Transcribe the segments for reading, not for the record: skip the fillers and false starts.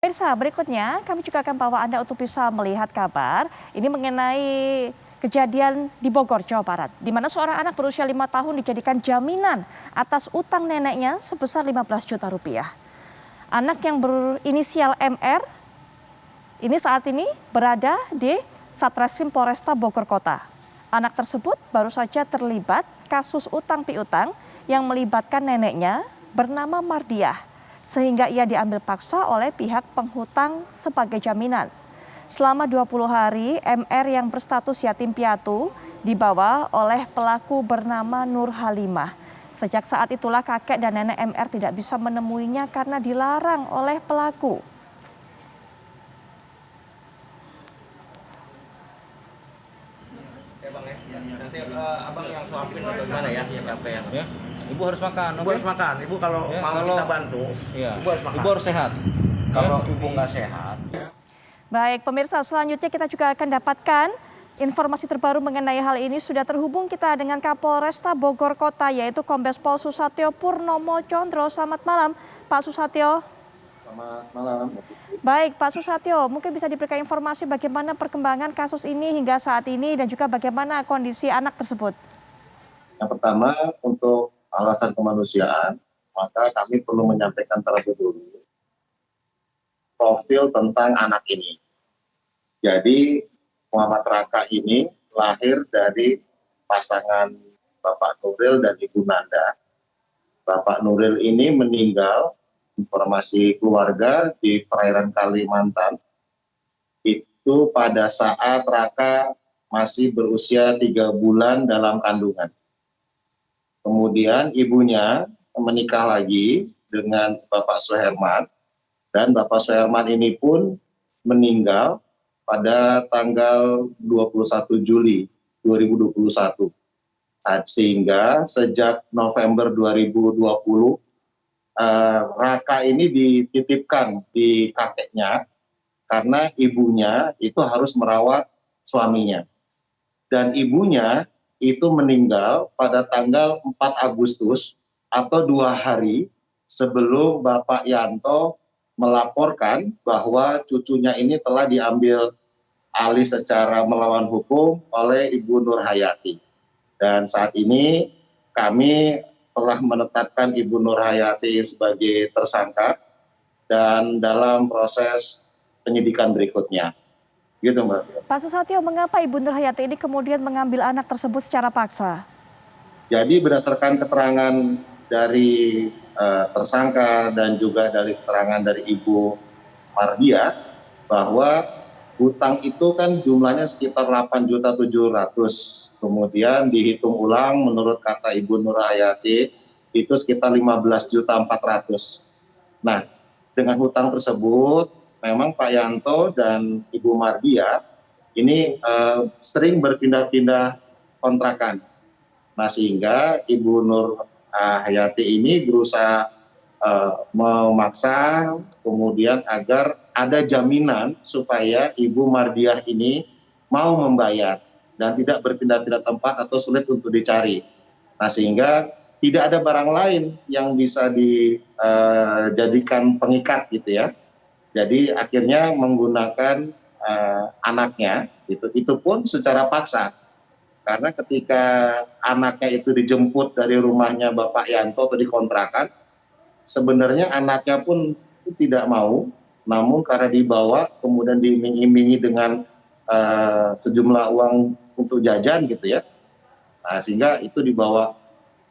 Pemirsa, berikutnya kami juga akan bawa Anda untuk bisa melihat kabar ini mengenai kejadian di Bogor, Jawa Barat, di mana seorang anak berusia 5 tahun dijadikan jaminan atas utang neneknya sebesar 15 juta rupiah. Anak yang berinisial MR ini saat ini berada di Satreskrim Polresta Bogor Kota. Anak tersebut baru saja terlibat kasus utang piutang yang melibatkan neneknya bernama Mardiah, sehingga ia diambil paksa oleh pihak penghutang sebagai jaminan. Selama 20 hari, MR yang berstatus yatim piatu dibawa oleh pelaku bernama Nur Halimah. Sejak saat itulah kakek dan nenek MR tidak bisa menemuinya karena dilarang oleh pelaku. Ya bang ya, nanti abang yang suapin atau gimana ya, capek ya. Ya, ibu harus makan. Ibu harus makan, ibu kalau Ya, mau kita bantu, ya, ibu harus makan. ibu harus sehat. Kalau ibu nggak sehat. Baik pemirsa, selanjutnya kita juga akan dapatkan informasi terbaru mengenai hal ini. Sudah terhubung kita dengan Kapolresta Bogor Kota, yaitu Kombes Pol Susatyo Purnomo Condro. Selamat malam Pak Susatyo. Selamat malam. Baik Pak Susatyo, mungkin bisa diberikan informasi bagaimana perkembangan kasus ini hingga saat ini dan juga bagaimana kondisi anak tersebut. Yang pertama, untuk alasan kemanusiaan, maka kami perlu menyampaikan terlebih dulu profil tentang anak ini. Jadi Muhammad Raka ini lahir dari pasangan Bapak Nuril dan Ibu Nanda. Bapak Nuril ini meninggal, informasi keluarga, di perairan Kalimantan. Itu pada saat Raka masih berusia 3 bulan dalam kandungan. Kemudian ibunya menikah lagi dengan Bapak Suherman. Dan Bapak Suherman ini pun meninggal pada tanggal 21 Juli 2021. Sehingga sejak November 2020, Raka ini dititipkan di kakeknya karena ibunya itu harus merawat suaminya. Dan ibunya itu meninggal pada tanggal 4 Agustus atau 2 hari sebelum Bapak Yanto melaporkan bahwa cucunya ini telah diambil alih secara melawan hukum oleh Ibu Nur Hayati. Dan saat ini kami telah menetapkan Ibu Nur Hayati sebagai tersangka dan dalam proses penyidikan berikutnya. Gitu Mbak. Pak Susatyo, mengapa Ibu Nur Hayati ini kemudian mengambil anak tersebut secara paksa? Jadi berdasarkan keterangan dari tersangka dan juga dari keterangan dari Ibu Mardiah bahwa hutang itu kan jumlahnya sekitar 8.700.000. Kemudian dihitung ulang menurut kata Ibu Nur Hayati itu sekitar 15.400.000. Nah, dengan hutang tersebut memang Pak Yanto dan Ibu Mardiah ini sering berpindah-pindah kontrakan. Nah, sehingga Ibu Nur Hayati ini berusaha memaksa kemudian agar ada jaminan supaya Ibu Mardiah ini mau membayar dan tidak berpindah-pindah tempat atau sulit untuk dicari. Nah, sehingga tidak ada barang lain yang bisa dijadikan pengikat gitu ya. Jadi akhirnya menggunakan anaknya, itu pun secara paksa. Karena ketika anaknya itu dijemput dari rumahnya Bapak Yanto atau dikontrakan, sebenarnya anaknya pun tidak mau, namun karena dibawa kemudian diiming-imingi dengan sejumlah uang untuk jajan gitu ya. Nah, sehingga itu dibawa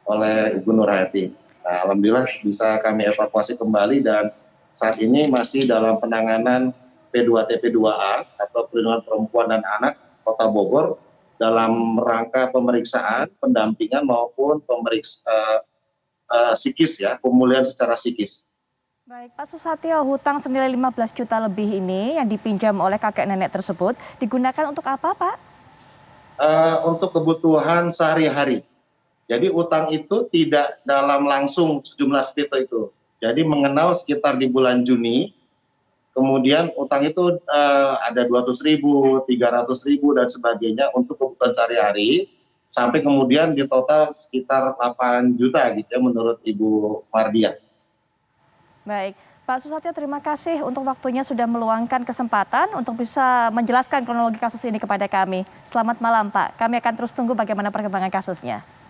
oleh Ibu Nur Hayati. Nah, alhamdulillah bisa kami evakuasi kembali dan saat ini masih dalam penanganan P2TP2A atau Perlindungan Perempuan dan Anak Kota Bogor dalam rangka pemeriksaan, pendampingan maupun psikis ya, pemulihan secara psikis. Baik, Pak Susatyo, hutang senilai 15 juta lebih ini yang dipinjam oleh kakek nenek tersebut digunakan untuk apa, Pak? Untuk kebutuhan sehari-hari. Jadi utang itu tidak dalam langsung sejumlah seperti itu. Jadi mengenal sekitar di bulan Juni, kemudian utang itu ada 200.000, 300.000 dan sebagainya untuk kebutuhan sehari-hari, sampai kemudian di total sekitar 8 juta gitu ya menurut Ibu Mardiah. Baik, Pak Susatyo, terima kasih untuk waktunya sudah meluangkan kesempatan untuk bisa menjelaskan kronologi kasus ini kepada kami. Selamat malam Pak, kami akan terus tunggu bagaimana perkembangan kasusnya.